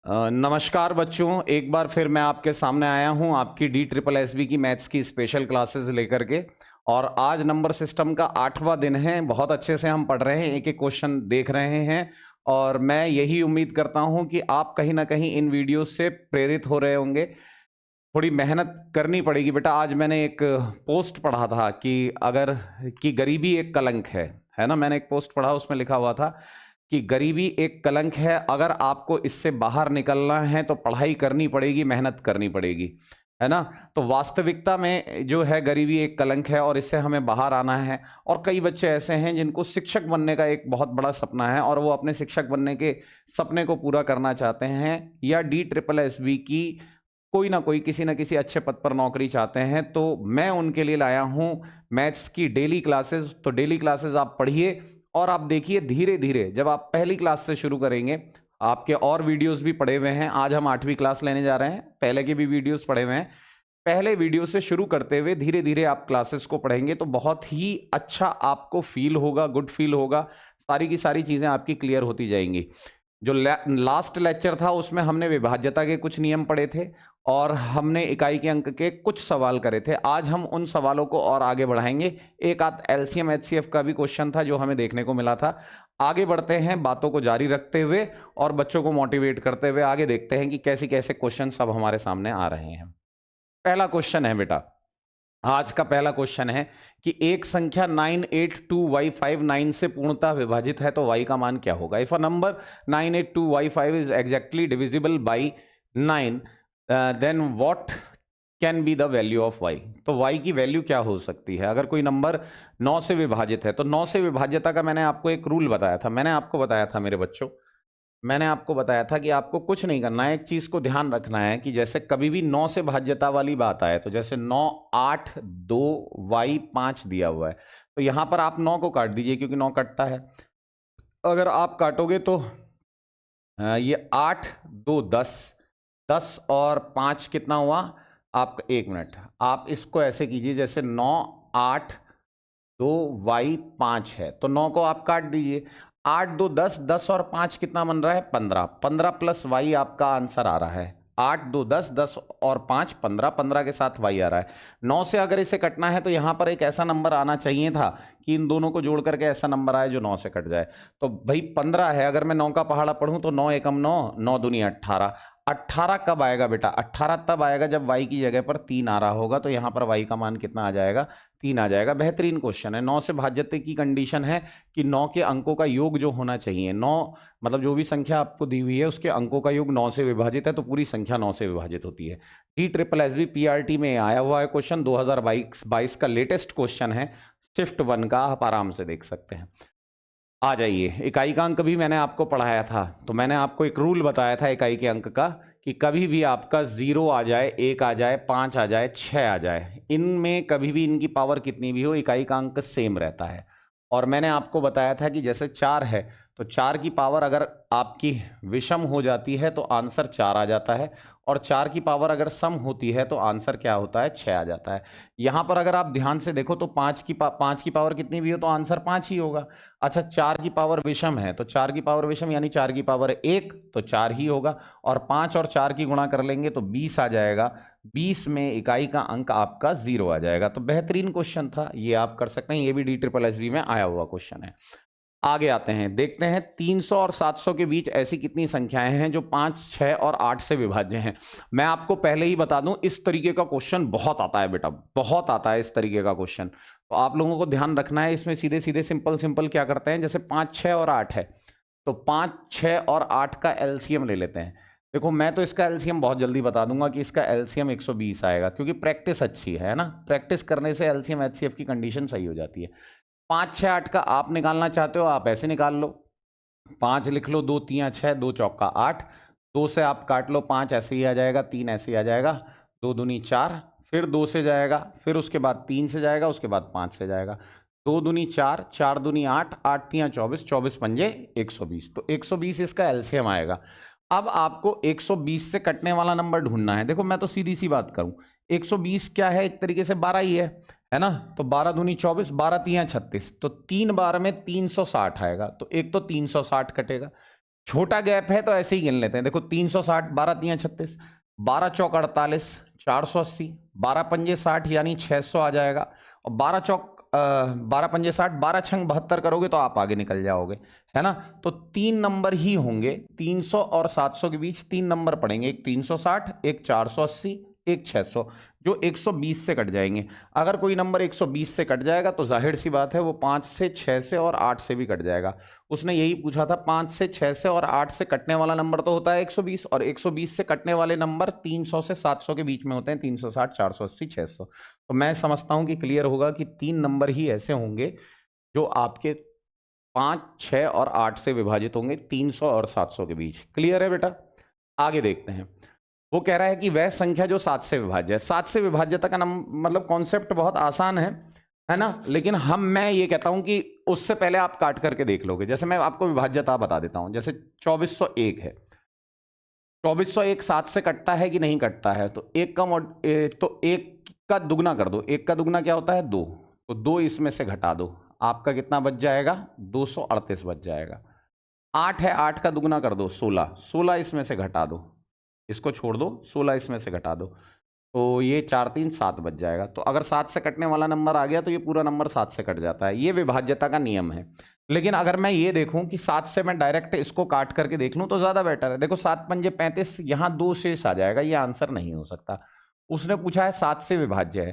नमस्कार बच्चों, एक बार फिर मैं आपके सामने आया हूं आपकी DSSB की मैथ्स की स्पेशल क्लासेस लेकर के। और आज नंबर सिस्टम का 8वां दिन है। बहुत अच्छे से हम पढ़ रहे हैं, एक एक क्वेश्चन देख रहे हैं और मैं यही उम्मीद करता हूं कि आप कहीं ना कहीं इन वीडियो से प्रेरित हो रहे होंगे। थोड़ी मेहनत करनी पड़ेगी बेटा। आज मैंने एक पोस्ट पढ़ा था कि अगर कि गरीबी एक कलंक है ना। मैंने एक पोस्ट पढ़ा, उसमें लिखा हुआ था कि गरीबी एक कलंक है, अगर आपको इससे बाहर निकलना है तो पढ़ाई करनी पड़ेगी, मेहनत करनी पड़ेगी, है ना। तो वास्तविकता में जो है गरीबी एक कलंक है और इससे हमें बाहर आना है। और कई बच्चे ऐसे हैं जिनको शिक्षक बनने का एक बहुत बड़ा सपना है और वो अपने शिक्षक बनने के सपने को पूरा करना चाहते हैं या DSSB की कोई ना कोई किसी ना किसी अच्छे पद पर नौकरी चाहते हैं। तो मैं उनके लिए लाया हूं मैथ्स की डेली क्लासेस। तो डेली क्लासेस आप पढ़िए और आप देखिए धीरे धीरे जब आप पहली क्लास से शुरू करेंगे, आपके और वीडियोस भी पड़े हुए हैं। आज हम 8वीं क्लास लेने जा रहे हैं, पहले के भी वीडियोस पड़े हुए हैं। पहले वीडियो से शुरू करते हुए धीरे धीरे आप क्लासेस को पढ़ेंगे तो बहुत ही अच्छा आपको फील होगा, गुड फील होगा। सारी की सारी चीजें आपकी क्लियर होती जाएंगी। जो लास्ट लेक्चर था उसमें हमने विभाज्यता के कुछ नियम पढ़े थे और हमने इकाई के अंक के कुछ सवाल करे थे। आज हम उन सवालों को और आगे बढ़ाएंगे। एक आध LCM HCF का भी क्वेश्चन था जो हमें देखने को मिला था। आगे बढ़ते हैं बातों को जारी रखते हुए और बच्चों को मोटिवेट करते हुए आगे देखते हैं कि कैसे कैसे क्वेश्चन सब हमारे सामने आ रहे हैं। पहला क्वेश्चन है बेटा, आज का पहला क्वेश्चन है कि एक संख्या 982y59 से पूर्णतः विभाजित है तो y का मान क्या होगा। If a number 982y5 is exactly divisible by 9, then what can be the value of y। तो y की वैल्यू क्या हो सकती है अगर कोई नंबर 9 से विभाजित है। तो 9 से विभाज्यता का मैंने आपको एक रूल बताया था। मैंने आपको बताया था मेरे बच्चों, मैंने आपको बताया था कि आपको कुछ नहीं करना है, एक चीज को ध्यान रखना है कि जैसे कभी भी 9 से भाज्यता वाली बात आए, तो जैसे 9 8 2 y 5 दिया हुआ है तो यहां पर आप 9 को काट दीजिए क्योंकि 9 कटता है। अगर आप काटोगे तो ये 8 2 10, 10 और 5 कितना हुआ आपका, 1 मिनट, आप इसको ऐसे कीजिए जैसे 9 8 2 y 5 है तो 9 को आप काट दीजिए। 8 2 10, 10 और 5 कितना बन रहा है 15, 15 प्लस y आपका आंसर आ रहा है। 8 2 10, 10 और 5 15, 15 के साथ y आ रहा है। 9 से अगर इसे कटना है तो यहां पर एक ऐसा नंबर आना चाहिए था कि इन दोनों को जोड़ करके ऐसा नंबर आए जो 9 से कट जाए। तो भाई 15 है, अगर मैं 9 का पहाड़ा पढ़ूं तो 9 एकम 9, 9 दूनी 18। 18 कब आएगा बेटा, 18 तब आएगा जब y की जगह पर 3 आ रहा होगा। तो यहां पर y का मान कितना आ जाएगा, 3 आ जाएगा। बेहतरीन क्वेश्चन है। 9 से भाज्यते की कंडीशन है कि 9 के अंकों का योग जो होना चाहिए, 9 मतलब जो भी संख्या आपको दी हुई है उसके अंकों का योग 9 से विभाजित है तो पूरी संख्या 9 से विभाजित होती है। DSSB PRT में आया हुआ है क्वेश्चन, 2022 का लेटेस्ट क्वेश्चन है, शिफ्ट 1 का। आप आराम से देख सकते हैं। आ जाइए, इकाई का अंक भी मैंने आपको पढ़ाया था। तो मैंने आपको एक रूल बताया था इकाई के अंक का कि कभी भी आपका 0 आ जाए, 1 आ जाए, 5 आ जाए, 6 आ जाए, इनमें कभी भी इनकी पावर कितनी भी हो इकाई का अंक सेम रहता है। और मैंने आपको बताया था कि जैसे 4 है तो 4 की पावर अगर आपकी विषम हो जाती है तो आंसर 4 आ जाता है, और 4 की पावर अगर सम होती है तो आंसर क्या होता है, 6 आ जाता है। यहां पर अगर आप ध्यान से देखो तो 5 की पावर कितनी भी हो तो आंसर 5 ही होगा। अच्छा, 4 की पावर विषम है तो 4 की पावर विषम यानी 4 की पावर 1 तो 4 ही होगा, और 5 और 4 की गुणा कर लेंगे तो 20 आ जाएगा। 20 में इकाई का अंक आपका 0 आ जाएगा। तो बेहतरीन क्वेश्चन था, ये आप कर सकते हैं। ये भी DSSB में आया हुआ क्वेश्चन है। आगे आते हैं, देखते हैं 300 और 700 के बीच ऐसी कितनी संख्याएं हैं जो 5 6 और 8 से विभाज्य हैं। मैं आपको पहले ही बता दूं, इस तरीके का क्वेश्चन बहुत आता है बेटा, बहुत आता है इस तरीके का क्वेश्चन। तो आप लोगों को ध्यान रखना है। इसमें सीधे सीधे सिंपल सिंपल क्या करते हैं, जैसे 5 6 और 8 है तो 5 6 और 8 का LCM ले लेते हैं। देखो मैं तो इसका LCM बहुत जल्दी बता दूंगा कि इसका LCM 120 आएगा, क्योंकि प्रैक्टिस अच्छी है ना। प्रैक्टिस करने से LCM HCF की कंडीशन सही हो जाती है। 5 6 8 का आप निकालना चाहते हो, आप ऐसे निकाल लो। 5 लिख लो, 2 3 6, 2 चौका 8, 2 से आप काट लो, 5 ऐसे ही आ जाएगा, 3 ऐसे ही आ जाएगा, 2 दूनी 4, फिर 2 से जाएगा, फिर उसके बाद 3 से जाएगा, उसके बाद 5 से जाएगा। 2 दूनी 4, 4 दूनी 8, 8 3 24, 24 पंजे 120। तो 120 इसका LCM आएगा। अब आपको 120 से कटने वाला नंबर ढूंढना है। देखो मैं तो सीधी सी बात करूं, 120 क्या है, एक तरीके से 12 ही है ना। तो 12 दूनी 24, 12 3 36, तो 3 बार में 360 आएगा। तो एक तो 360 कटेगा, छोटा गैप है तो ऐसे ही गिन लेते हैं। देखो 360, 12 तियां 36, 12 चौक 48, 480, 12 पंजे 60 यानी 600 आ जाएगा। और 12 चौक 12 पंजे 60, 12 छंग 72 करोगे तो आप आगे निकल जाओगे, है ना। तो 3 नंबर ही होंगे 300 और 700 के बीच, 3 नंबर पड़ेंगे, एक 360, एक 480, एक 600, जो 120 से कट जाएंगे। अगर कोई नंबर 120 से कट जाएगा तो जाहिर सी बात है वो 5 से, 6 से और 8 से भी कट जाएगा। उसने यही पूछा था, 5 से, 6 से और 8 से कटने वाला नंबर तो होता है 120, और 120 से कटने वाले नंबर 300 से 700 के बीच में होते हैं, 360, 480, 600। तो मैं समझता हूं कि क्लियर होगा कि 3 नंबर ही ऐसे होंगे जो आपके 5, 6 और 8 से विभाजित होंगे, 300 और 700 के बीच। क्लियर है बेटा? आगे देखते हैं। वो कह रहा है कि वह संख्या जो 7 से विभाज्य है। 7 से विभाज्यता का मतलब कॉन्सेप्ट बहुत आसान है ना। लेकिन मैं ये कहता हूं कि उससे पहले आप काट करके देख लोगे। जैसे मैं आपको विभाज्यता बता देता हूं, जैसे 2401 है, 2401 7 से कटता है कि नहीं कटता है? तो एक का दुगना कर दो। एक का दुगना क्या होता है? 2, तो 2 इसमें से घटा दो, आपका कितना बच जाएगा? 238 बच जाएगा। 8 है, 8 का दुगना कर दो, 16, 16 इसमें से घटा दो, इसको छोड़ दो, 16 इसमें से घटा दो, तो ये 4 3 7 बच जाएगा। तो अगर 7 से कटने वाला नंबर आ गया तो ये पूरा नंबर 7 से कट जाता है। ये विभाज्यता का नियम है। लेकिन अगर मैं ये देखूं कि 7 से मैं डायरेक्ट इसको काट करके देख लूं तो ज्यादा बेटर है। देखो 7 पंजे 35, यहां 2 शेष आ जाएगा, ये आंसर नहीं हो सकता। उसने पूछा है 7 से विभाज्य है।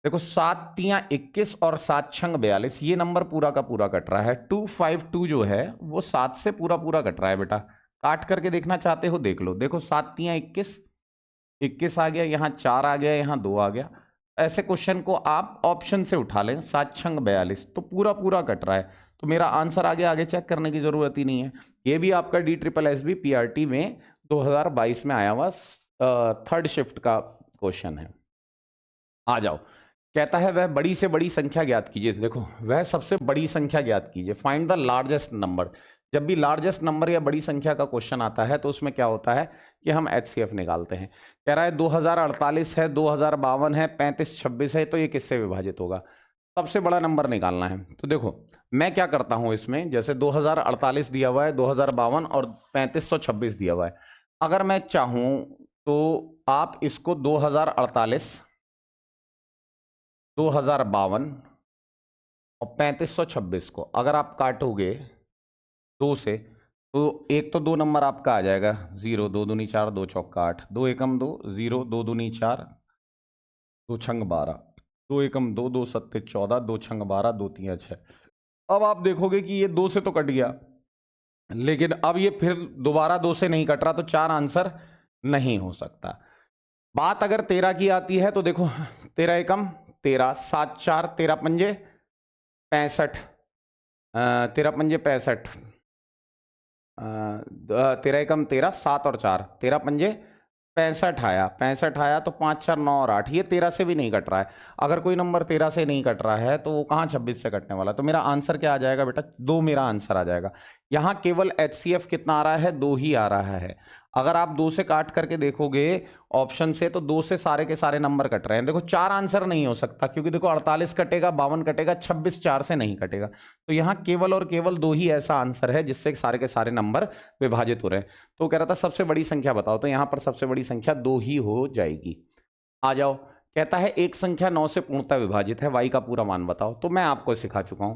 देखो 7 तियां 21 और 7 छंग 42, ये नंबर पूरा का पूरा कट रहा है। 252 जो है वो 7 से पूरा पूरा कट रहा है बेटा। काट करके देखना चाहते हो देख लो। देखो 7 तियां 21, 21 आ गया, यहाँ 4 आ गया, यहाँ 2 आ गया। ऐसे क्वेश्चन को आप ऑप्शन से उठा लें, 7 छंग 42, तो पूरा पूरा कट रहा है। तो मेरा आंसर आगे आगे चेक करने की जरूरत ही नहीं है। ये भी आपका DSSB PRT में 2022 में आया हुआ 3rd शिफ्ट का क्वेश्चन है। आ जाओ। कहता है वह बड़ी से बड़ी संख्या ज्ञात कीजिए। देखो वह सबसे बड़ी संख्या ज्ञात कीजिए, फाइंड द लार्जेस्ट नंबर। जब भी लार्जेस्ट नंबर या बड़ी संख्या का क्वेश्चन आता है तो उसमें क्या होता है कि हम HCF निकालते हैं। कह रहा है 2048 है, 2052 है, 3526 है, तो ये किससे विभाजित होगा? सबसे बड़ा नंबर निकालना है। तो देखो मैं क्या करता हूं इसमें, जैसे 2048 दिया हुआ है, 2052 और 3526 दिया हुआ है। अगर मैं चाहूं तो आप इसको 2048, 2052 और 3526 को अगर आप काटोगे 2 से, तो एक तो 2 नंबर आपका आ जाएगा 0, 2 दूनी 4, 2 चौका 8, 2 एकम 2, 0, 2 दूनी 4, 2 छंग 12, 2 एकम 2, 2 सत्ते 14, 2 छंग 12, 2 तियां 6। अब आप देखोगे कि ये 2 से तो कट गया, लेकिन अब ये फिर दोबारा 2 से नहीं कट रहा, तो 4 आंसर नहीं हो सकता। बात अगर 13 की आती है तो देखो 13 एकम 13, 7 4, 13 पंजे 65, 13 पंजे 65, 13 एकम 13, 7 और 4, 13 पंजे 65 आया, 65 आया तो 5 4 9 और 8, ये 13 से भी नहीं कट रहा है। अगर कोई नंबर 13 से नहीं कट रहा है तो वो कहाँ 26 से कटने वाला? तो मेरा आंसर क्या आ जाएगा बेटा? 2 मेरा आंसर आ जाएगा। यहाँ केवल HCF कितना आ रहा है? 2 ही आ रहा है। अगर आप 2 से काट करके देखोगे ऑप्शन से तो 2 से सारे के सारे नंबर कट रहे हैं। देखो 4 आंसर नहीं हो सकता, क्योंकि देखो 48 कटेगा, 52 कटेगा, 26 4 से नहीं कटेगा। तो यहाँ केवल और केवल 2 ही ऐसा आंसर है जिससे सारे के सारे नंबर विभाजित हो रहे हैं। तो कह रहा था सबसे बड़ी संख्या बताओ, तो यहाँ पर सबसे बड़ी संख्या 2 ही हो जाएगी। आ जाओ। कहता है एक संख्या 9 से पूर्णतः विभाजित है, y का पूरा मान बताओ। तो मैं आपको सिखा चुका हूं,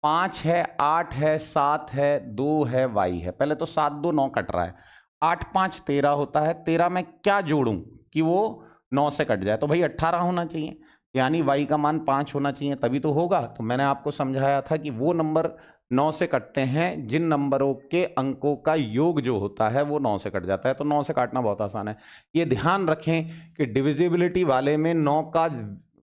5 है, 8 है, 7 है, 2 है, y है। पहले तो 7 2 9 कट रहा है, 8 5 13 होता है। 13 में क्या जोड़ूं कि वो 9 से कट जाए? तो भाई 18 होना चाहिए, यानी y का मान 5 होना चाहिए, तभी तो होगा। तो मैंने आपको समझाया था कि वो नंबर 9 से कटते हैं जिन नंबरों के अंकों का योग जो होता है वो 9 से कट जाता है। तो 9 से काटना बहुत आसान है। ये ध्यान रखें कि डिविजिबिलिटी वाले में 9 का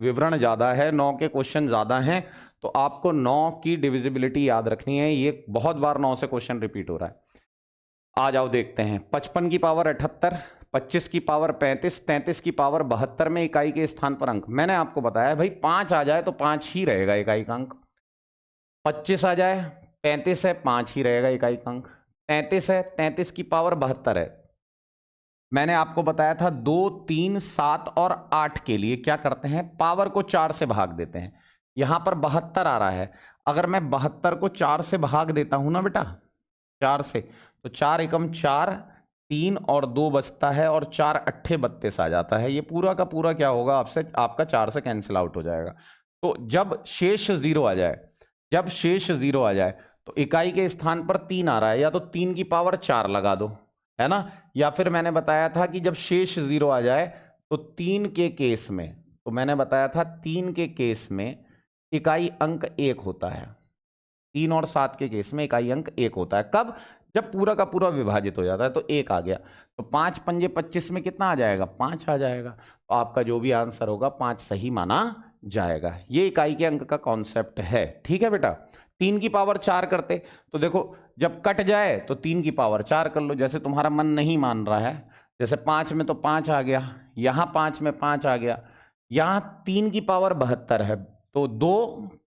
विवरण ज़्यादा है, 9 के क्वेश्चन ज़्यादा हैं, तो आपको 9 की डिविजिबिलिटी याद रखनी है। ये बहुत बार 9 से क्वेश्चन रिपीट हो रहा है। आ जाओ देखते हैं। 55 की पावर 78, 25 की पावर 35, 33 की पावर 72 में इकाई के स्थान पर अंक। मैंने आपको बताया भाई 5 आ जाए तो 5 ही रहेगा इकाई का अंक। 25 आ जाए, 35 है, 5 ही रहेगा इकाई का अंक। 33 है, 33 की पावर 72 है। मैंने आपको बताया था 2 3 7 और 8 के लिए क्या करते हैं, पावर को 4 से भाग देते हैं। यहां पर 72 आ रहा है, अगर मैं 72 को 4 से भाग देता हूं ना बेटा, 4 से, तो 4 एकम 4, 3 और 2 बचता है और 4 अट्ठे 32 आ जाता है। ये पूरा का पूरा क्या होगा आपसे, आपका 4 से कैंसिल आउट हो जाएगा। तो जब शेष 0 आ जाए, जब शेष 0 आ जाए तो इकाई के स्थान पर 3 आ रहा है, या तो 3 की पावर 4 लगा दो, है ना, या फिर मैंने बताया था कि जब शेष 0 आ जाए तो 3 के केस में, तो मैंने बताया था 3 के केस में इकाई अंक 1 होता है। 3 और 7 के केस में इकाई अंक 1 होता है। कब? जब पूरा का पूरा विभाजित हो जाता है। तो 1 आ गया, तो 5 पंजे 25 में कितना आ जाएगा, 5 आ जाएगा। तो आपका जो भी आंसर होगा 5 सही माना जाएगा। ये इकाई के अंक का कॉन्सेप्ट है। ठीक है बेटा। 3 की पावर 4 करते तो देखो, जब कट जाए तो 3 की पावर 4 कर लो, जैसे तुम्हारा मन नहीं मान रहा है। जैसे 5 में तो 5 आ गया, यहां 5 में 5 आ गया, यहां 3 की पावर 72 है, तो 2,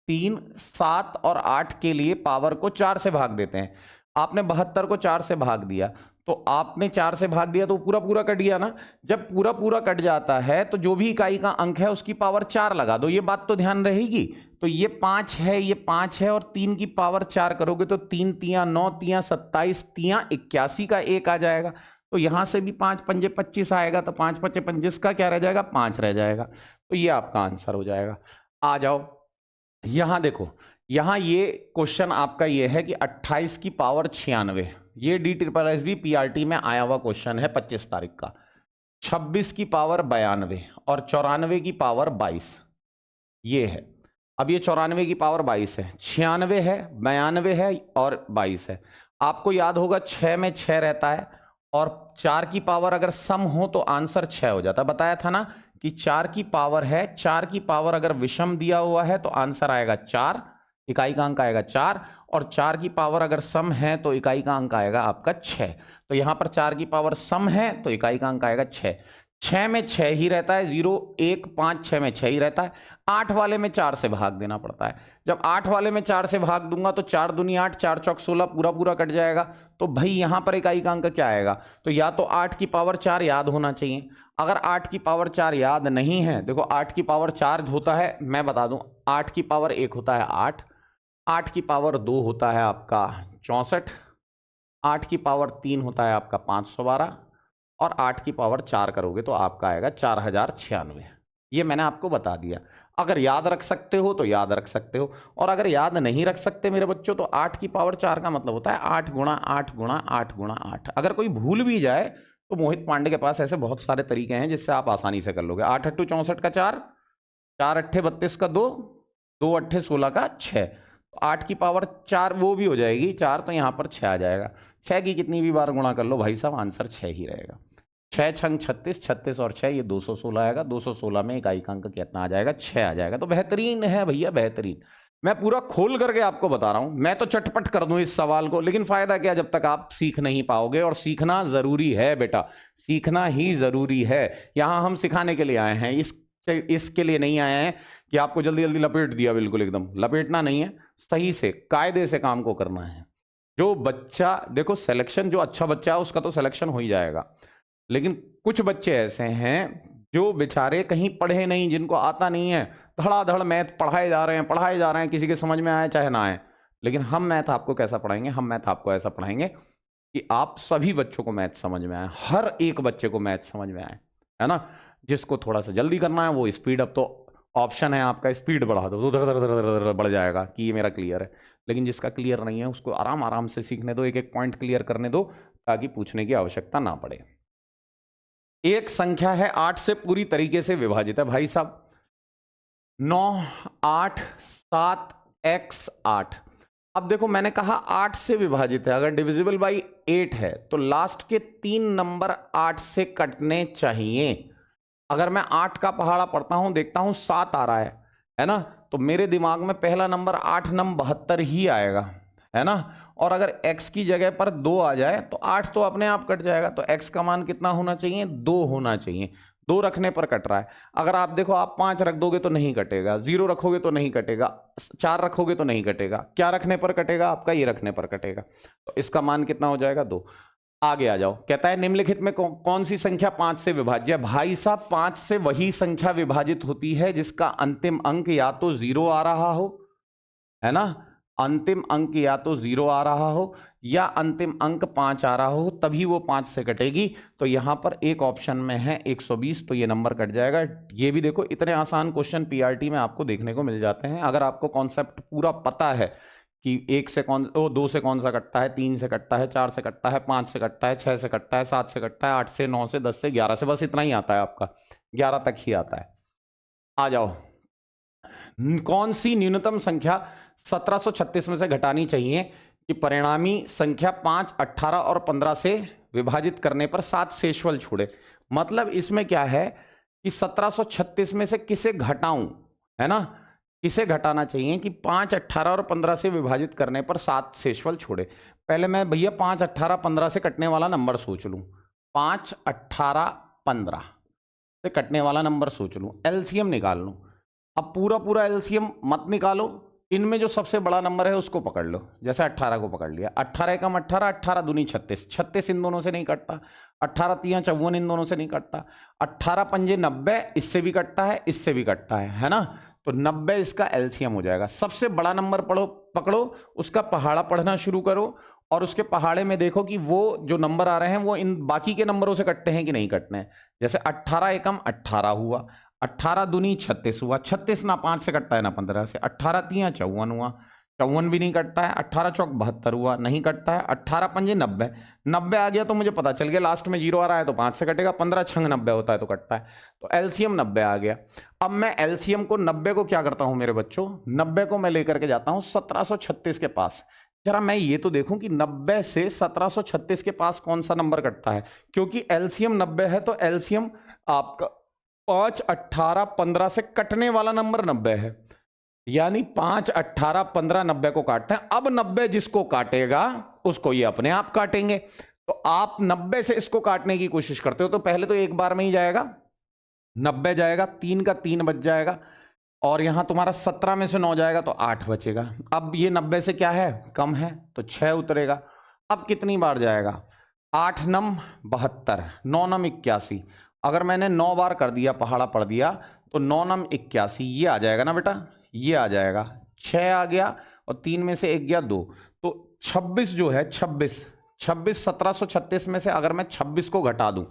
3, 7 और 8 के लिए पावर को 4 से भाग देते हैं। आपने 72 को 4 से भाग दिया, तो आपने 4 से भाग दिया तो पूरा पूरा कट गया ना। जब पूरा पूरा कट जाता है तो जो भी इकाई का अंक है उसकी पावर 4 लगा दो। ये बात तो ध्यान रहेगी। तो ये 5 है, ये 5 है, और 3 की पावर 4 करोगे तो 3 तियां 9, तियां 27, तियां 81 का 1 आ जाएगा। तो यहां से भी 5 पंजे 25 आएगा, तो 5 पचे 25 का क्या रह जाएगा, 5 रह जाएगा। तो ये आपका आंसर हो जाएगा। आ जाओ यहां देखो, यहां ये क्वेश्चन आपका ये है कि 28 की पावर 96, ये DSSB PRT में आया हुआ क्वेश्चन है 25 तारीख का। 26 की पावर 92 और 94 की पावर 22, ये है। अब ये 94 की पावर 22 है, 96 है, 92 है और 22 है। आपको याद होगा 6 में 6 रहता है, और 4 की पावर अगर सम हो तो आंसर 6 हो जाता है। बताया था ना कि 4 की पावर है, 4 की पावर अगर विषम दिया हुआ है तो आंसर आएगा 4, इकाई का अंक आएगा 4, और 4 की पावर अगर सम है तो इकाई का अंक आएगा आपका 6। तो यहां पर 4 की पावर सम है तो इकाई का अंक आएगा 6। 6 में 6 ही रहता है, 0, 1, 5, 6 में 6 ही रहता है। 8 वाले में 4 से भाग देना पड़ता है। जब 8 वाले में 4 से भाग दूंगा तो 4 दूनी 8, 4 चौक 16, पूरा पूरा कट जाएगा। तो भाई यहां पर इकाई का अंक क्या आएगा, तो या तो 8 की पावर 4 याद होना चाहिए। अगर 8 की पावर 4 याद नहीं है, देखो 8 की पावर 4 होता है, मैं बता दूं, 8 की पावर 1 होता है 8, 8 की पावर 2 होता है आपका 64, 8 की पावर 3 होता है आपका 512, और 8 की पावर 4 करोगे तो आपका आएगा 4096। ये मैंने आपको बता दिया। अगर याद रख सकते हो तो याद रख सकते हो, और अगर याद नहीं रख सकते मेरे बच्चों तो 8 की पावर 4 का मतलब होता है 8 गुणा 8 गुणा 8 गुणा 8। अगर कोई भूल भी जाए तो मोहित पांडे के पास ऐसे बहुत सारे तरीके हैं जिससे आप आसानी से कर लोगे। 8 अट्ठू 64 का 4, 4 अट्ठे 32 का 2, 2 अट्ठे 16 का 6, तो 8 की पावर 4 वो भी हो जाएगी 4, तो यहाँ पर 6 आ जाएगा। 6 की कितनी भी बार गुणा कर लो भाई साहब, आंसर 6 ही रहेगा। 6 छंग 36, 36 और 6 ये 216 आएगा। 216 में इकाई का अंक कितना आ जाएगा, 6 आ जाएगा। तो बेहतरीन है भैया, बेहतरीन। मैं पूरा खोल करके आपको बता रहा हूं। मैं तो चटपट कर दूं इस सवाल को, लेकिन फायदा क्या जब तक आप सीख नहीं पाओगे, और सीखना जरूरी है बेटा, सीखना ही जरूरी है। यहां हम सिखाने के लिए आए हैं, इसके लिए नहीं आए हैं कि आपको जल्दी जल्दी लपेट दिया, बिल्कुल एकदम लपेटना नहीं है, सही से कायदे से काम को करना है। जो बच्चा देखो सिलेक्शन, जो अच्छा बच्चा है उसका तो सिलेक्शन हो ही जाएगा, लेकिन कुछ बच्चे ऐसे हैं जो बेचारे कहीं पढ़े नहीं, जिनको आता नहीं है, धड़ाधड़ मैथ पढ़ाए जा रहे हैं, किसी के समझ में आए चाहे ना आए। लेकिन हम मैथ आपको कैसा पढ़ाएंगे, हम मैथ आपको ऐसा पढ़ाएंगे कि आप सभी बच्चों को मैथ समझ में आए, हर एक बच्चे को मैथ समझ में आए, है ना। जिसको थोड़ा सा जल्दी करना है वो स्पीड अप, तो ऑप्शन है आपका स्पीड बढ़ा दो तो धर धर धर धर धर बढ़ जाएगा कि ये मेरा क्लियर है। लेकिन जिसका क्लियर नहीं है उसको आराम आराम से सीखने दो, एक एक पॉइंट क्लियर करने दो, ताकि पूछने की आवश्यकता ना पड़े। एक संख्या है 8 से पूरी तरीके से विभाजित है भाई साहब, 9, 8, 7, x 8। अब देखो मैंने कहा 8 से विभाजित है, अगर डिविजिबल बाई 8 है तो लास्ट के 3 नंबर 8 से कटने चाहिए। अगर मैं 8 का पहाड़ा पढ़ता हूं, देखता हूं 7 आ रहा है ना, तो मेरे दिमाग में पहला नंबर 8 नंबर 72 ही आएगा, है ना। और अगर x की जगह पर 2 आ जाए तो 8 तो अपने आप कट जाएगा। तो x का मान कितना होना चाहिए, 2 होना चाहिए। 2 रखने पर कट रहा है। अगर आप देखो आप 5 रख दोगे तो नहीं कटेगा, 0 रखोगे तो नहीं कटेगा, 4 रखोगे तो नहीं कटेगा। क्या रखने पर कटेगा आपका, ये रखने पर कटेगा। तो इसका मान कितना हो जाएगा, 2। आगे आ जाओ, कहता है निम्नलिखित में कौन सी संख्या 5 से विभाज्य है। भाई साहब 5 से वही संख्या विभाजित होती है जिसका अंतिम अंक या तो 0 आ रहा हो, है ना, अंतिम अंक या तो 0 आ रहा हो या अंतिम अंक 5 आ रहा हो, तभी वो 5 से कटेगी। तो यहां पर एक ऑप्शन में है 120, तो ये नंबर कट जाएगा। ये भी देखो, इतने आसान क्वेश्चन पीआरटी में आपको देखने को मिल जाते हैं अगर आपको कॉन्सेप्ट पूरा पता है कि 1 से कौन, 2 से कौन सा कटता है, 3 से कटता है, 4 से कटता है, 5 से कटता है, 6 से कटता है, 7 से कटता है, 8 से, 9 से, 10 से, 11 से, बस इतना ही आता है आपका, 11 तक ही आता है। आ जाओ, कौन सी न्यूनतम संख्या 1736 में से घटानी चाहिए कि परिणामी संख्या 5, 18 और 15 से विभाजित करने पर 7 शेषफल छोड़े। मतलब इसमें क्या है कि 1736 में से किसे घटाऊं, है ना, किसे घटाना चाहिए कि 5, 18 और 15 से विभाजित करने पर 7 शेषफल छोड़े। पहले मैं भैया 5, 18, 15 से कटने वाला नंबर सोच लूं, 5, 18, 15 से कटने वाला नंबर सोच लूं, एलसीएम निकाल लूं। अब पूरा पूरा एलसीएम मत निकालो, इनमें जो सबसे बड़ा नंबर है उसको पकड़ लो। जैसे 18 को पकड़ लिया, 18 एकम 18, 18 दूनी 36, 36 इन दोनों से नहीं कटता, 18 तियां 54 इन दोनों से नहीं कटता, 18 पंजे 90, इससे भी कटता है, इससे भी कटता है ना। तो 90 इसका एलसीएम हो जाएगा। सबसे बड़ा नंबर पकड़ो, उसका पहाड़ा पढ़ना शुरू करो और उसके पहाड़े में देखो कि वो जो नंबर आ रहे हैं वो इन बाकी के नंबरों से कटते हैं कि नहीं कटते हैं। जैसे 18 एकम 18 हुआ, 18 दूनी 36 हुआ, 36 ना 5 से कटता है ना 15 से, 18 तियां 54 हुआ, 54 भी नहीं कटता है, 18 चौक 72 हुआ, नहीं कटता है, 18 पंजे 90, 90 आ गया तो मुझे पता चल गया लास्ट में 0 आ रहा है तो 5 से कटेगा, 15 छंग 90 होता है तो कटता है, तो एलसीएम 90 आ गया। अब मैं एलसीएम को 90 को क्या करता हूं मेरे बच्चों, 90 को मैं लेकर के जाता हूं 1736 के पास। जरा मैं ये तो देखूं कि 90 से 1736 के पास कौन सा नंबर कटता है, क्योंकि एलसीएम 90 है तो एलसीएम आपका 5, 18, 15 से कटने वाला नंबर 90 है, यानी 5, 18, 15 90 को काटते हैं। अब 90 जिसको काटेगा उसको ये अपने आप काटेंगे। तो आप 90 से इसको काटने की कोशिश करते हो तो पहले तो एक बार में ही जाएगा, 90 जाएगा, 3 का 3 बच जाएगा और यहां तुम्हारा 17 में से 9 जाएगा तो 8 बचेगा। अब ये 90 से क्या है, कम है तो 6 उतरेगा। अब कितनी बार जाएगा, 8 नम 72, 9 नम 81। अगर मैंने 9 बार कर दिया, पहाड़ा पढ़ दिया, तो 9 नम 81 ये आ जाएगा ना बेटा, ये आ जाएगा, 6 आ गया और 3 में से 1 गया 2, तो 26 जो है 26 1736 में से अगर मैं 26 को घटा दूं,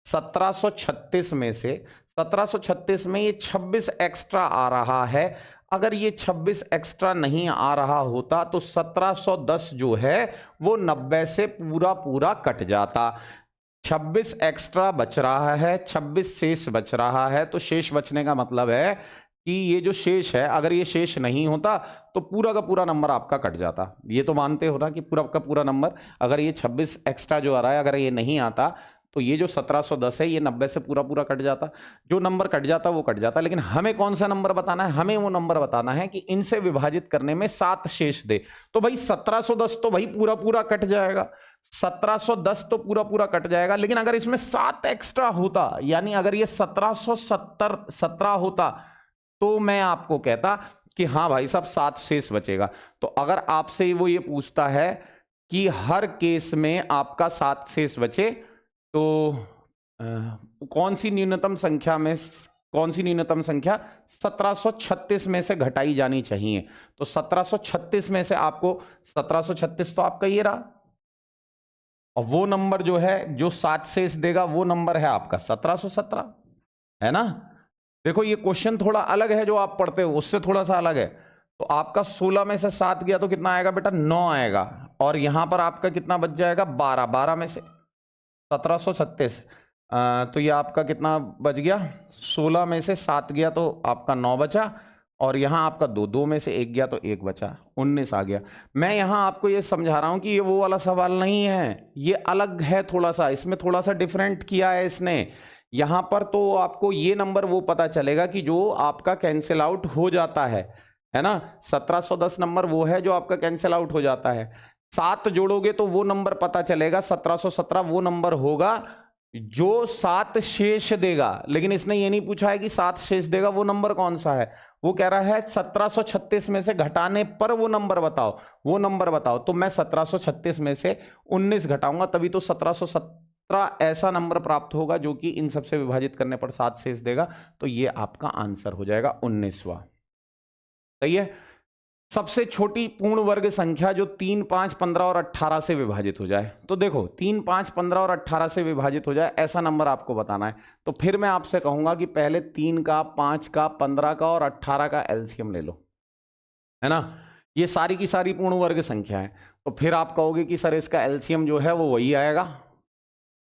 1736 में से 1736 में ये 26 एक्स्ट्रा आ रहा है। अगर ये 26 एक्स्ट्रा नहीं आ रहा होता तो 1710 जो है वो 90 से पूरा पूरा कट जाता। 26 एक्स्ट्रा बच रहा है, 26 शेष बच रहा है, तो शेष बचने का मतलब है कि ये जो शेष है, अगर ये शेष नहीं होता तो पूरा का पूरा नंबर आपका कट जाता। ये तो मानते हो ना कि पूरा का पूरा नंबर, अगर ये 26 एक्स्ट्रा जो आ रहा है अगर ये नहीं आता तो ये जो 1710 है ये 90 से पूरा पूरा कट जाता। जो नंबर कट जाता वो कट जाता, लेकिन हमें कौन सा नंबर बताना है, हमें वो नंबर बताना है कि इनसे विभाजित करने में 7 शेष दे। तो भाई 1710 तो भाई पूरा पूरा कट जाएगा, 1710 तो पूरा पूरा कट जाएगा, लेकिन अगर इसमें 7 एक्स्ट्रा होता, यानी अगर ये 1717 होता तो मैं आपको कहता कि हाँ भाई साहब 7 शेष बचेगा। तो अगर आपसे वो ये पूछता है कि हर केस में आपका 7 शेष बचे तो कौन सी न्यूनतम संख्या 1736 में से घटाई जानी चाहिए, तो 1736 में से आपको 1736 तो आपका ये रहा, और वो नंबर जो है जो 7 शेष देगा वो नंबर है आपका 1717, है ना। देखो ये क्वेश्चन थोड़ा अलग है, जो आप पढ़ते हो उससे थोड़ा सा अलग है। तो आपका 16 में से 7 गया तो कितना आएगा बेटा, 9 आएगा, और यहां पर आपका कितना बच जाएगा, 12, 12 में से 1736, तो ये आपका कितना बच गया, 16 में से 7 गया तो आपका 9 बचा, और यहां आपका 2, 2 में से 1 गया तो 1 बचा, 19 आ गया। मैं यहां आपको ये समझा रहा हूं कि ये वो वाला सवाल नहीं है, ये अलग है थोड़ा सा, इसमें थोड़ा सा डिफरेंट किया है इसने। यहां पर तो आपको ये नंबर वो पता चलेगा कि जो आपका कैंसिल आउट हो जाता है ना। 1710 नंबर वो है जो आपका कैंसिल आउट हो जाता है, 7 जोड़ोगे तो वो नंबर पता चलेगा, 1717 वो नंबर होगा जो 7 शेष देगा। लेकिन इसने ये नहीं पूछा है कि 7 शेष देगा वो नंबर कौन सा है, वो कह रहा है 1736 में से घटाने पर वो नंबर बताओ, वो नंबर बताओ। तो मैं 1736 में से 19 घटाऊंगा, तभी तो 1717 ऐसा नंबर प्राप्त होगा जो कि इन सबसे विभाजित करने पर 7 शेष देगा। तो ये आपका आंसर हो जाएगा 19वां। सही है। सबसे छोटी पूर्ण वर्ग संख्या जो 3, 5, 15 और 18 से विभाजित हो जाए। तो देखो 3, 5, 15 और 18 से विभाजित हो जाए ऐसा नंबर आपको बताना है। तो फिर मैं आपसे कहूंगा कि पहले 3 का, 5 का, 15 का और 18 का एलसीएम ले लो, है ना। ये सारी की सारी पूर्ण वर्ग संख्या है। तो फिर आप कहोगे कि सर इसका एलसीएम जो है वो वही आएगा,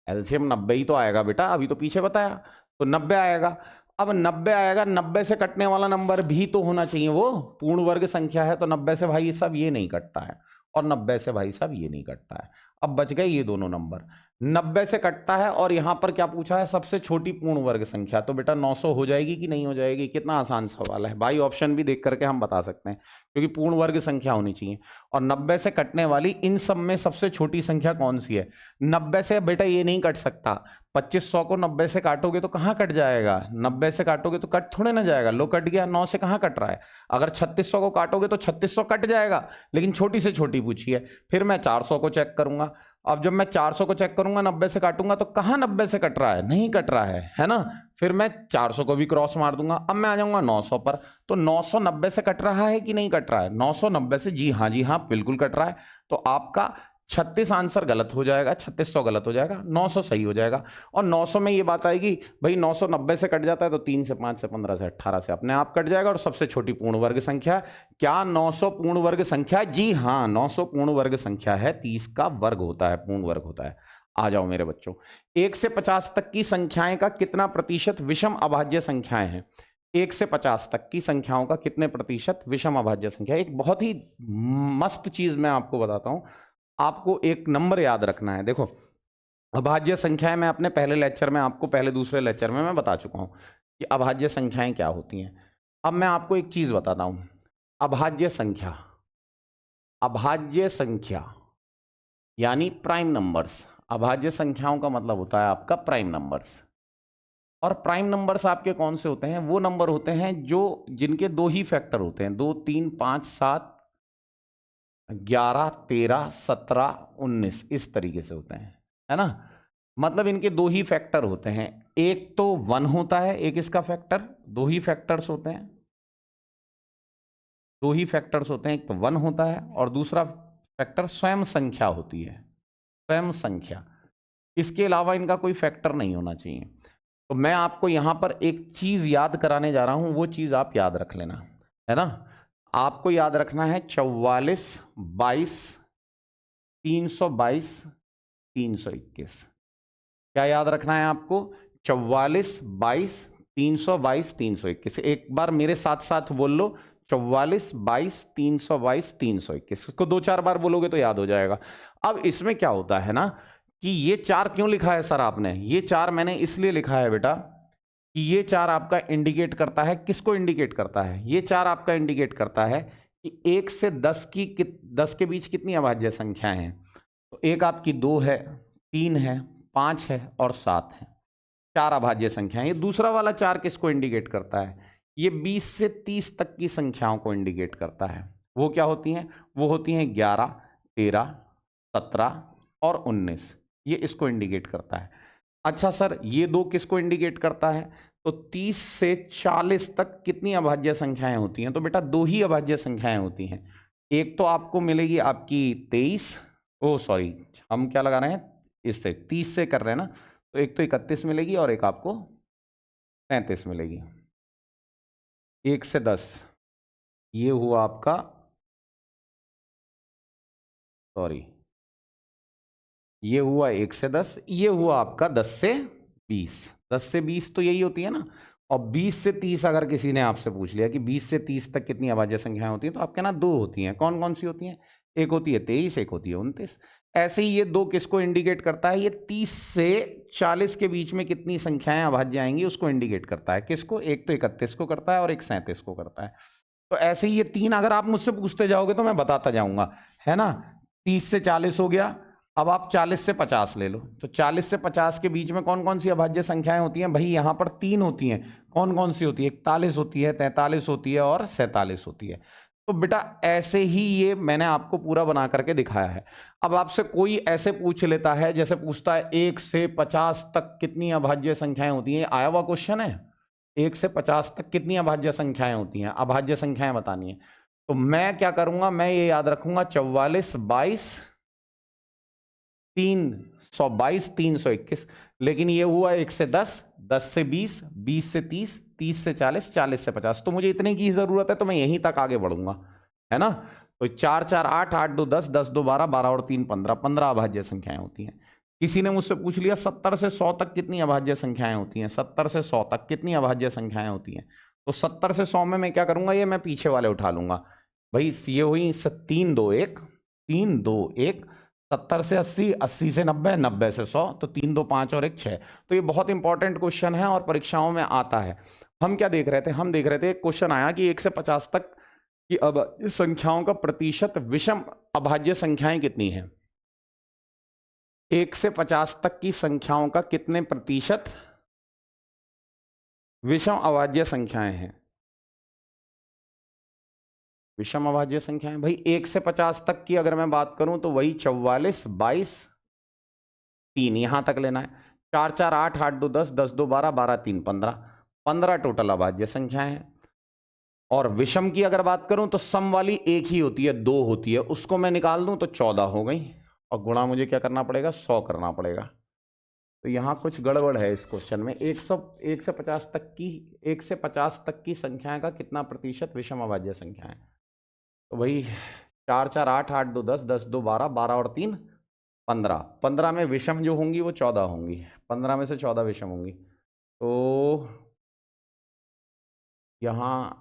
एलसीएम 90 ही तो आएगा बेटा, अभी तो पीछे बताया, तो 90 आएगा। अब 90 आएगा, 90 से कटने वाला नंबर भी तो होना चाहिए, वो पूर्ण वर्ग संख्या है, तो 90 से भाई साहब ये नहीं कटता है और 90 से भाई साहब ये नहीं कटता है। अब बच गए ये दोनों नंबर, 90 से कटता है और यहां पर क्या पूछा है, सबसे छोटी पूर्ण वर्ग संख्या। तो बेटा 900 हो जाएगी कि नहीं हो जाएगी, कितना आसान सवाल है भाई, ऑप्शन भी देख करके हम बता सकते हैं, क्योंकि पूर्ण वर्ग संख्या होनी चाहिए। और 90 से कटने वाली इन सब में सबसे छोटी संख्या कौन सी है? 90 से बेटा ये नहीं कट सकता, 2500 को 90 से काटोगे तो कहाँ कट जाएगा, 90 से काटोगे तो कट थोड़े ना जाएगा, लो कट गया, 9 से कहाँ कट रहा है। अगर 3600 को काटोगे तो 3600 कट जाएगा, लेकिन छोटी से छोटी पूछी है। फिर मैं 400 को चेक करूंगा, अब जब मैं 400 को चेक करूंगा 90 से काटूंगा तो कहाँ 90 से कट रहा है, नहीं कट रहा है ना। फिर मैं 400 को भी क्रॉस मार दूंगा, अब मैं आ जाऊंगा 900 पर, तो 900 90 से कट रहा है कि नहीं कट रहा है, 900 90 से, जी हाँ बिल्कुल कट रहा है। तो आपका 36 आंसर गलत हो जाएगा, 3600 गलत हो जाएगा, 900 सही हो जाएगा। और 900 में ये बात आएगी भाई 900 90 से कट जाता है तो 3 से 5 से 15 से 18 से अपने आप कट जाएगा। और सबसे छोटी पूर्ण वर्ग संख्या, क्या 900 पूर्ण वर्ग संख्या? जी हाँ 900 पूर्ण वर्ग संख्या है, 30 का वर्ग होता है, पूर्ण वर्ग होता है। आ जाओ मेरे बच्चों, 1 से 50 तक की संख्याएं का कितना प्रतिशत विषम अभाज्य संख्याएं हैं? 1 से 50 तक की संख्याओं का कितने प्रतिशत विषम अभाज्य संख्या? एक बहुत ही मस्त चीज मैं आपको बताता हूं, आपको एक नंबर याद रखना है। देखो अभाज्य संख्याएं मैं अपने पहले लेक्चर में आपको, पहले दूसरे लेक्चर में मैं बता चुका हूं कि अभाज्य संख्याएं क्या होती हैं। अब मैं आपको एक चीज बताता हूं, अभाज्य संख्या, अभाज्य संख्या यानी प्राइम नंबर्स। अभाज्य संख्याओं का मतलब होता है आपका प्राइम नंबर्स। और प्राइम नंबर्स आपके कौन से होते हैं? वो नंबर होते हैं जो जिनके दो ही फैक्टर होते हैं, 2, 3, 5, 7, 11, 13, 17, 19, इस तरीके से होते हैं, है ना। मतलब इनके दो ही फैक्टर होते हैं, एक तो 1 होता है, एक इसका फैक्टर, दो ही फैक्टर्स होते हैं, दो ही फैक्टर्स होते हैं, एक तो 1 होता है और दूसरा फैक्टर स्वयं संख्या होती है, स्वयं संख्या। इसके अलावा इनका कोई फैक्टर नहीं होना चाहिए। तो मैं आपको यहां पर एक चीज याद कराने जा रहा हूं, वो चीज आप याद रख लेना, है ना। आपको याद रखना है 44, 22, 322, 321। क्या याद रखना है आपको? 44, 22, 322, 321। एक बार मेरे साथ साथ बोल लो, 44, 22, 322, 321। इसको 2-4 बार बोलोगे तो याद हो जाएगा। अब इसमें क्या होता है ना कि ये 4 क्यों लिखा है सर आपने? ये 4 मैंने इसलिए लिखा है बेटा कि ये 4 आपका इंडिकेट करता है, किसको इंडिकेट करता है? ये 4 आपका इंडिकेट करता है कि 1 से 10 के बीच कितनी अभाज्य संख्याएं हैं। तो एक आपकी 2 है, 3 है, 5 है और 7 है, 4 अभाज्य संख्याएं। ये दूसरा वाला 4 किसको इंडिकेट करता है? ये 20 से 30 तक की संख्याओं को इंडिकेट करता है। वो क्या होती हैं? वो होती हैं 11, 13, 17 और 19, ये इसको इंडिकेट करता है। अच्छा सर ये 2 किसको इंडिकेट करता है? तो 30 से 40 तक कितनी अभाज्य संख्याएं होती हैं? तो बेटा 2 ही अभाज्य संख्याएं होती हैं। एक तो आपको मिलेगी आपकी 23, सॉरी हम क्या लगा रहे हैं, इससे 30 से कर रहे हैं ना, तो एक तो 31 मिलेगी और एक आपको 37 मिलेगी। 1 से 10 ये हुआ आपका, सॉरी ये हुआ 1 से 10, ये हुआ आपका 10 से 20। 10 से 20 तो यही होती है ना। और 20 से 30 अगर किसी ने आपसे पूछ लिया कि 20 से 30 तक कितनी अभाज्य संख्याएं होती हैं, तो आपके ना 2 होती हैं। कौन कौन सी होती हैं? एक होती है 23, एक होती है 29। ऐसे ही ये 2 किसको इंडिकेट करता है? ये 30 से 40 के बीच में कितनी संख्याएं अभाज्य आएंगी उसको इंडिकेट करता है। किसको? एक तो 31 को करता है और एक 37 को करता है। तो ऐसे ही ये 3 अगर आप मुझसे पूछते जाओगे तो मैं बताता जाऊंगा, है ना। 30 से 40 हो गया, अब आप 40 से 50 ले लो। तो 40 से 50 के बीच में कौन कौन सी अभाज्य संख्याएं होती हैं? भाई यहां पर 3 होती हैं। कौन कौन सी होती है? 41 होती है, 43 होती है और 47 होती है। तो बेटा ऐसे ही ये मैंने आपको पूरा बना करके दिखाया है। अब आपसे कोई ऐसे पूछ लेता है, जैसे पूछता है 1 से 50 तक कितनी अभाज्य संख्याएं होती हैं, आया हुआ क्वेश्चन है। 1 से 50 तक कितनी अभाज्य संख्याएं होती हैं, अभाज्य संख्याएं बतानी है। तो मैं क्या करूंगा, मैं ये याद रखूंगा 44 22 322 321, लेकिन ये हुआ 1 से 10, 10 से 20, 20 से 30, 30 से 40, 40 से 50, तो मुझे इतने की जरूरत है, तो मैं यहीं तक आगे बढ़ूंगा, है ना। तो 4 4 8, 8 2 10, 10 2 12, 12 और 3 15, 15 अभाज्य संख्याएं होती हैं। किसी ने मुझसे पूछ लिया 70 से 100 तक कितनी अभाज्य संख्याएं होती हैं, 70 से 100 तक कितनी अभाज्य संख्याएं होती हैं। तो 70 से 100 में मैं क्या करूंगा, ये मैं पीछे वाले उठा लूंगा भाई। ये हुई 3 2 1, 3 2 1, 70 से 80, 80 से 90, 90 से 100, तो 3 2 5 और 1 6। तो ये बहुत इंपॉर्टेंट क्वेश्चन है और परीक्षाओं में आता है। हम क्या देख रहे थे, हम देख रहे थे एक क्वेश्चन आया कि 1 से 50 तक की अभाज्य संख्याओं का प्रतिशत विषम अभाज्य संख्याएं कितनी है। 1 से 50 तक की संख्याओं का कितने प्रतिशत विषम अभाज्य संख्याएं हैं। विषम अभाज्य संख्याएं भाई 1 से 50 तक की अगर मैं बात करूं तो वही 44 22 3 यहां तक लेना है। 4 4 8, 8 2 10, 10 2 12, 12 3 15, 15 टोटल अभाज्य संख्याएं हैं। और विषम की अगर बात करूं तो सम वाली एक ही होती है, 2 होती है, उसको मैं निकाल दूं तो 14 हो गई, और गुणा मुझे क्या करना पड़ेगा, 100 करना पड़ेगा। तो यहाँ कुछ गड़बड़ है इस क्वेश्चन में। 1 से 50 तक की संख्याएं का कितना प्रतिशत विषम अभाज्य संख्या है। तो भाई 4 4 8, 8 2 10, 10 2 12, 12 और 3 15, 15 में विषम जो होंगी वो 14 होंगी, 15 में से 14 विषम होंगी। तो यहाँ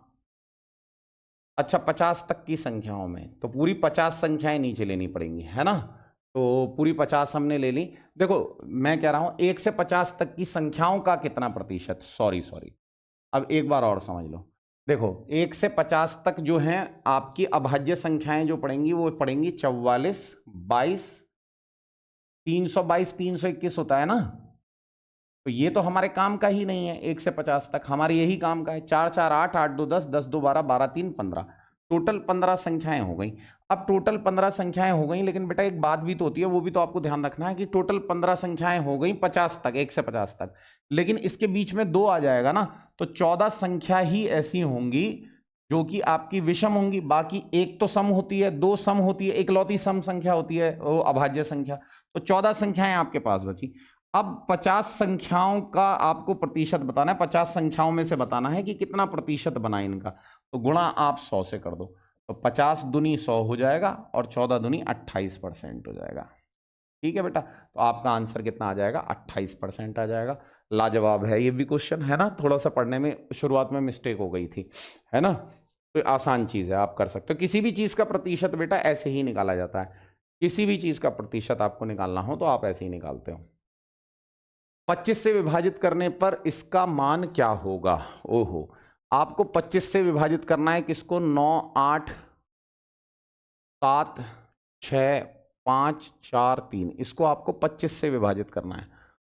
अच्छा 50 तक की संख्याओं में तो पूरी 50 संख्याएं नीचे लेनी पड़ेंगी, है ना। तो पूरी 50 हमने ले ली। देखो मैं कह रहा हूं 1 से 50 तक की संख्याओं का कितना प्रतिशत, सॉरी अब एक बार और समझ लो। देखो 1 से 50 तक जो हैं आपकी अभाज्य संख्याएं जो पड़ेंगी वो पड़ेंगी 44 22 322 321 होता है ना। तो ये तो हमारे काम का ही नहीं है। 1 से 50 तक हमारे यही काम का है। 4 4 8, 8 2 10, 10 2 12, 12 3 15, टोटल 15 संख्याएं हो गई। अब टोटल 15 संख्याएं हो गई, लेकिन बेटा एक बात भी तो होती है, वो भी तो आपको ध्यान रखना है कि टोटल 15 संख्याएं हो गई 50 तक, 1 से 50 तक, लेकिन इसके बीच में 2 आ जाएगा ना, तो 14 संख्या ही ऐसी होंगी जो कि आपकी विषम होंगी। बाकी एक तो सम होती है, 2 सम होती है, इकलौती सम संख्या होती है वो अभाज्य संख्या। तो 14 संख्याएं आपके पास बची। अब 50 संख्याओं का आपको प्रतिशत बताना है, 50 संख्याओं में से बताना है कि कितना प्रतिशत बना इनका। तो गुणा आप 100 से कर दो, तो 50 दूनी 100 हो जाएगा और 14 दूनी 28% हो जाएगा। ठीक है बेटा, तो आपका आंसर कितना आ जाएगा, 28% आ जाएगा। लाजवाब है ये भी क्वेश्चन, है ना। थोड़ा सा पढ़ने में शुरुआत में मिस्टेक हो गई थी, है ना। तो आसान चीज है, आप कर सकते हो। किसी भी चीज का प्रतिशत बेटा ऐसे ही निकाला जाता है। किसी भी चीज का प्रतिशत आपको निकालना हो तो आप ऐसे ही निकालते हो। 25 से विभाजित करने पर इसका मान क्या होगा। ओहो, आपको 25 से विभाजित करना है किसको, 9 8 7 6 5 4 3, इसको आपको 25 से विभाजित करना है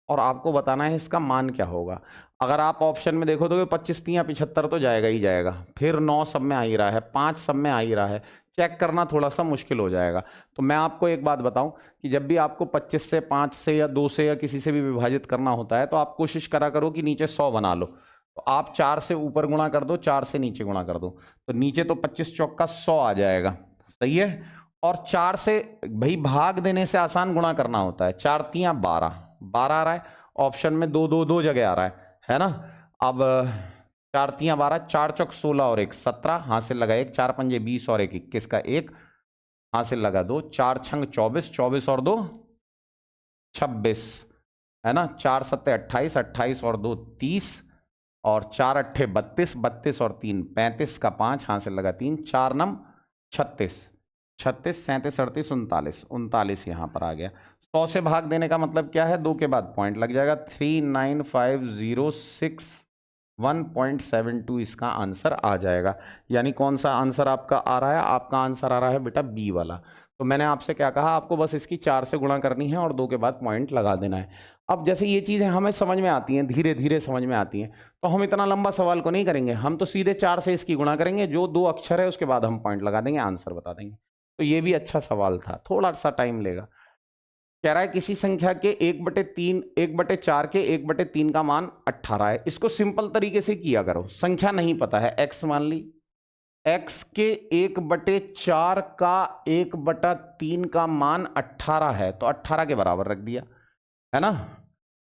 और आपको बताना है इसका मान क्या होगा। अगर आप ऑप्शन में देखो तो 25 3 75 तो जाएगा ही जाएगा, फिर 9 सब में आ ही रहा है, 5 सब में आ ही रहा है, चेक करना थोड़ा सा मुश्किल हो जाएगा। तो मैं आपको एक बात बताऊं कि जब भी आपको 25 से 5 से या 2 से या किसी से भी विभाजित करना होता है तो आप कोशिश करा करो कि नीचे 100 बना लो। तो आप 4 से ऊपर गुणा कर दो, 4 से नीचे गुणा कर दो, तो नीचे तो 25 चौक का 100 आ जाएगा, सही है। और 4 से भाई भाग देने से आसान गुणा करना होता है। 4 3 12, 12 आ रहा है ऑप्शन में, 2 2 2 जगह आ रहा है ना। अब 4 3 12, 4 चौक 16 और 1 17, हासिल लगा 1, 4 पंजे 20 और 1 21 का 1, हासिल लगा 2, 4 छंग 24, 24 और 2 26, है ना। 4 सत्ते 28, 28 और 2 30, और 4 अट्ठे 32, 32 और 3 35 का 5, हासिल लगा 3, 4 नम 36, 36 37 38 39, 39 यहाँ पर आ गया। 100 से भाग देने का मतलब क्या है, 2 के बाद पॉइंट लग जाएगा। 39506 इसका आंसर आ जाएगा। यानी कौन सा आंसर आपका आ रहा है, आपका आंसर आ रहा है बेटा बी वाला। तो मैंने आपसे क्या कहा, आपको बस इसकी 4 से गुणा करनी है और 2 के बाद पॉइंट लगा देना है। अब जैसे ये चीज़ें हमें समझ में आती हैं, धीरे धीरे समझ में आती हैं, तो हम इतना लंबा सवाल को नहीं करेंगे, हम तो सीधे 4 से इसकी गुणा करेंगे, जो 2 अक्षर है उसके बाद हम पॉइंट लगा देंगे, आंसर बता देंगे। तो ये भी अच्छा सवाल था, थोड़ा सा टाइम लेगा। कह रहा है किसी संख्या के 1/3 1/4 के 1/3 का मान 18 है। इसको सिंपल तरीके से किया करो। संख्या नहीं पता है, x मान ली, x के 1/4 का 1/3 का मान 18 है, तो 18 के बराबर रख दिया, है ना।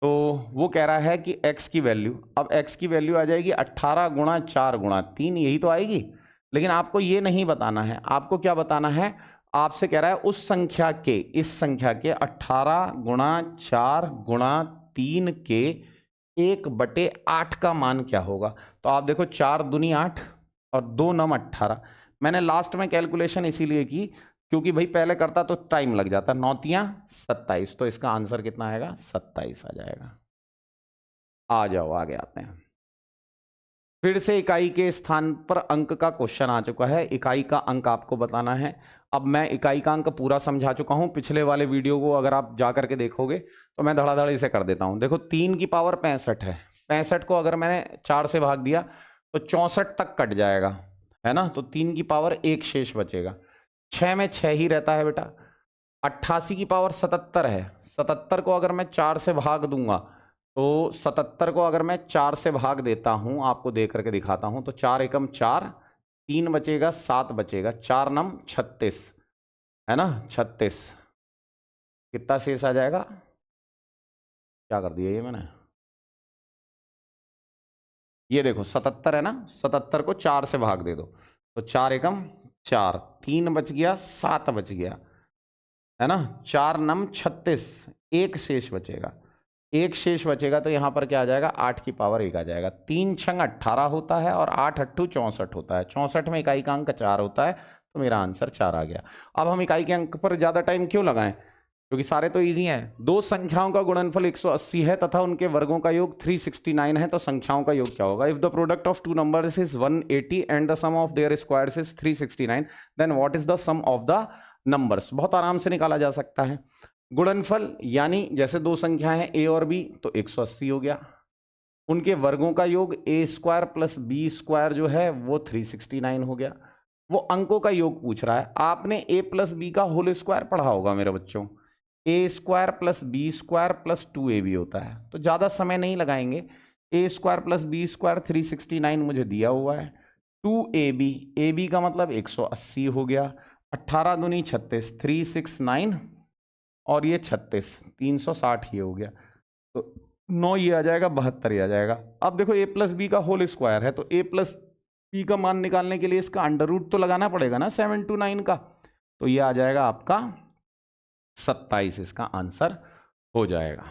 तो वो कह रहा है कि x की वैल्यू, अब x की वैल्यू आ जाएगी 18 गुणा 4 गुणा 3, यही तो आएगी। लेकिन आपको ये नहीं बताना है, आपको क्या बताना है, आपसे कह रहा है उस संख्या के, इस संख्या के 18 गुणा 4 गुणा 3 के 1/8 का मान क्या होगा। तो आप देखो 4 दूनी 8 और 2 9 18। मैंने लास्ट में कैलकुलेशन इसीलिए की क्योंकि भाई पहले करता तो टाइम लग जाता, 9 तियां 27, तो इसका आंसर कितना आएगा, 27 आ जाएगा। आ जाओ आगे आते हैं। फिर से इकाई के स्थान पर अंक का क्वेश्चन आ चुका है, इकाई का अंक आपको बताना है। अब मैं इकाई का अंक पूरा समझा चुका हूं, पिछले वाले वीडियो को अगर आप जा करके देखोगे तो मैं धड़ाधड़ इसे कर देता हूं। देखो 3 की पावर 65 है, 65 को अगर मैंने 4 से भाग दिया तो 64 तक कट जाएगा, है ना। तो 3 की पावर 1 शेष बचेगा, 6 में 6 ही रहता है बेटा। 88 की पावर 77 है, 77 को अगर मैं 4 से भाग दूंगा तो 77 को अगर मैं 4 से भाग देता हूं, आपको देख करके दिखाता हूं, तो 4 एकम 4, 3 बचेगा 7 बचेगा, 4 नम 36, है ना 36। कितना शेष आ जाएगा, क्या कर दिया ये मैंने, ये देखो 77 है ना, 77 को 4 से भाग दे दो तो 4 एकम 4, 3 बच गया 7 बच गया, है ना। 4 नम 36, एक शेष बचेगा, एक शेष बचेगा तो यहां पर क्या आ जाएगा, 8 की पावर 1 आ जाएगा। 3 छंग 18 होता है और 8 अट्ठू 64 होता है, 64 में इकाई का अंक 4 होता है, तो मेरा आंसर 4 आ गया। अब हम इकाई के अंक पर ज्यादा टाइम क्यों लगाएं, क्योंकि सारे तो इजी हैं। दो संख्याओं का गुणनफल 180 है तथा उनके वर्गों का योग 369 है, तो संख्याओं का योग क्या होगा। If the product of two numbers is 180 and the sum of their squares is 369, then what is the sum of the numbers. बहुत आराम से निकाला जा सकता है। गुणनफल यानी जैसे दो संख्याएं हैं a और b, तो 180 हो गया। उनके वर्गों का योग a square plus b square जो है वो 369 हो गया। वो अंकों का योग पूछ रहा है। आपने a प्लस बी का होल स्क्वायर पढ़ा होगा मेरे बच्चों, a square plus b square plus 2ab होता है, तो ज्यादा समय नहीं लगाएंगे। a square plus b square 369 मुझे दिया हुआ है, 2ab, ab का मतलब 180 हो गया, 18 दूनी 36, 369 और ये 36, 360 ये हो गया, तो 9 ये आ जाएगा, 72 ये आ जाएगा। अब देखो a प्लस बी का होल स्क्वायर है, तो a प्लस बी का मान निकालने के लिए इसका अंडर रूट तो लगाना पड़ेगा ना 729 का, तो ये आ जाएगा आपका 27, इसका आंसर हो जाएगा।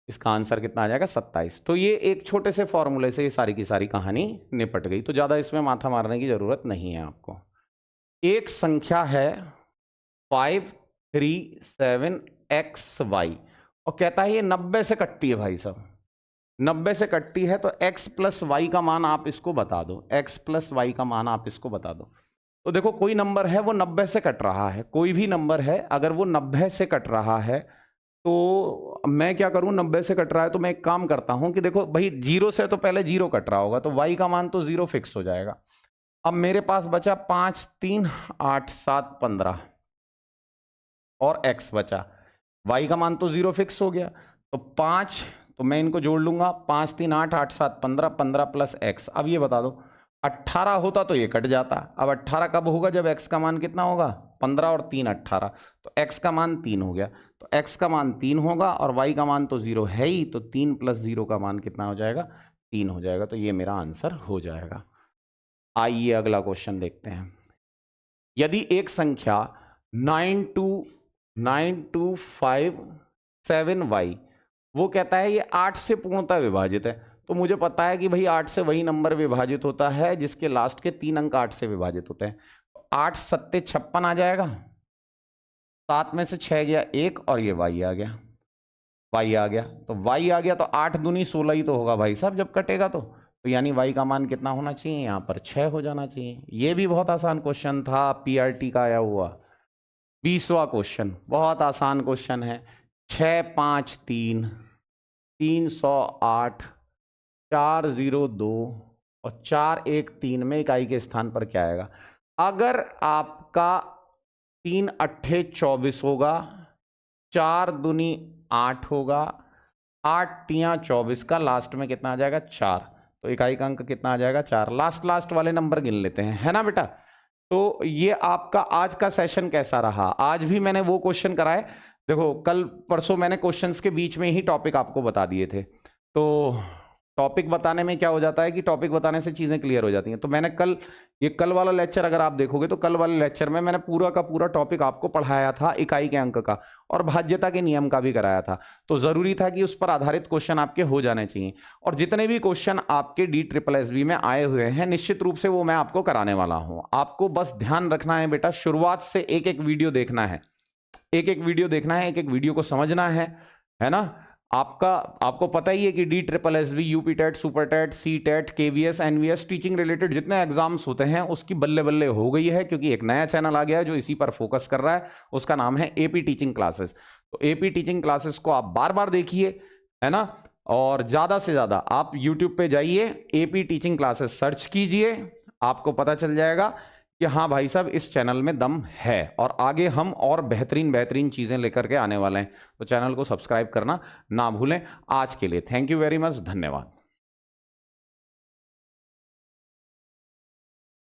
इसका आंसर कितना आ जाएगा, 27। तो ये एक छोटे से फॉर्मूले से ये सारी की सारी कहानी निपट गई, तो ज्यादा इसमें माथा मारने की जरूरत नहीं है आपको। एक संख्या है 537xy और कहता है ये 90 से कटती है भाई साहब, 90 से कटती है, तो x प्लस वाई का मान आप इसको बता दो, x प्लस वाई का मान आप इसको बता दो। तो देखो कोई नंबर है वो 90 से कट रहा है, कोई भी नंबर है अगर वो 90 से कट रहा है तो मैं क्या करूं, 90 से कट रहा है तो मैं एक काम करता हूं कि देखो भाई 0 से तो पहले 0 कट रहा होगा, तो y का मान तो 0 फिक्स हो जाएगा। अब मेरे पास बचा 5 3 8 7 15 और x बचा, y का मान तो 0 फिक्स हो गया, तो 5, तो मैं इनको जोड़ लूंगा, 5 3 8 8 7 15, 15 प्लस x। अब ये बता दो 18 होता तो ये कट जाता, अब 18 कब होगा, जब x का मान कितना होगा, 15 और 3 18, तो x का मान 3 हो गया, तो x का मान 3 होगा और y का मान तो 0 है ही, तो 3 प्लस 0 का मान कितना हो जाएगा, 3 हो जाएगा, तो ये मेरा आंसर हो जाएगा। आइए अगला क्वेश्चन देखते हैं। यदि एक संख्या 92557y, वो कहता है ये 8 से पूर्णतः विभाजित है, तो मुझे पता है कि भाई 8 से वही नंबर विभाजित होता है जिसके लास्ट के 3 अंक 8 से विभाजित होते हैं। 8 सत्ते 56 आ जाएगा, 7 में से 6 गया 1 और ये y आ गया, y आ गया, तो y आ गया, तो 8 दूनी 16 ही तो होगा भाई साहब जब कटेगा, तो यानी y का मान कितना होना चाहिए, यहाँ पर 6 हो जाना चाहिए। ये भी बहुत आसान क्वेश्चन था, पीआरटी का आया हुआ 20वां क्वेश्चन, बहुत आसान क्वेश्चन है। 6 5 3 308 402 और 4 1 3 में इकाई के स्थान पर क्या आएगा। अगर आपका 3 अट्ठे 24 होगा, 4 दूनी 8 होगा, 8 तियां 24 का लास्ट में कितना आ जाएगा 4, तो इकाई का अंक कितना आ जाएगा 4। लास्ट वाले नंबर गिन लेते हैं, है ना बेटा। तो ये आपका आज का सेशन कैसा रहा। आज भी मैंने वो क्वेश्चन कराए, देखो कल परसों मैंने क्वेश्चंस के बीच में ही टॉपिक आपको बता दिए थे। तो टॉपिक बताने में क्या हो जाता है कि टॉपिक बताने से चीजें क्लियर हो जाती हैं। तो मैंने कल वाला लेक्चर अगर आप देखोगे तो कल वाले लेक्चर में मैंने पूरा का पूरा टॉपिक आपको पढ़ाया था, इकाई के अंक का और भाज्यता के नियम का भी कराया था। तो जरूरी था कि उस पर आधारित क्वेश्चन आपके हो जाने चाहिए। और जितने भी क्वेश्चन आपके DSSB में आए हुए हैं निश्चित रूप से वो मैं आपको कराने वाला हूं। आपको बस ध्यान रखना है बेटा, शुरुआत से एक एक वीडियो देखना है, एक एक वीडियो देखना है, एक एक वीडियो को समझना है ना। आपको पता ही है कि DSSB, UP TET, super TET, C TET, KVS, NVS teaching related जितने एग्जाम्स होते हैं उसकी बल्ले बल्ले हो गई है, क्योंकि एक नया चैनल आ गया है जो इसी पर फोकस कर रहा है, उसका नाम है AP टीचिंग क्लासेस। तो AP टीचिंग क्लासेस को आप बार बार देखिए, है ना। और ज्यादा से ज्यादा आप YouTube पे जाइए, AP टीचिंग क्लासेस सर्च कीजिए, आपको पता चल जाएगा कि हाँ भाई साहब इस चैनल में दम है और आगे हम और बेहतरीन चीजें लेकर के आने वाले हैं। तो चैनल को सब्सक्राइब करना ना भूलें। आज के लिए थैंक यू वेरी मच, धन्यवाद।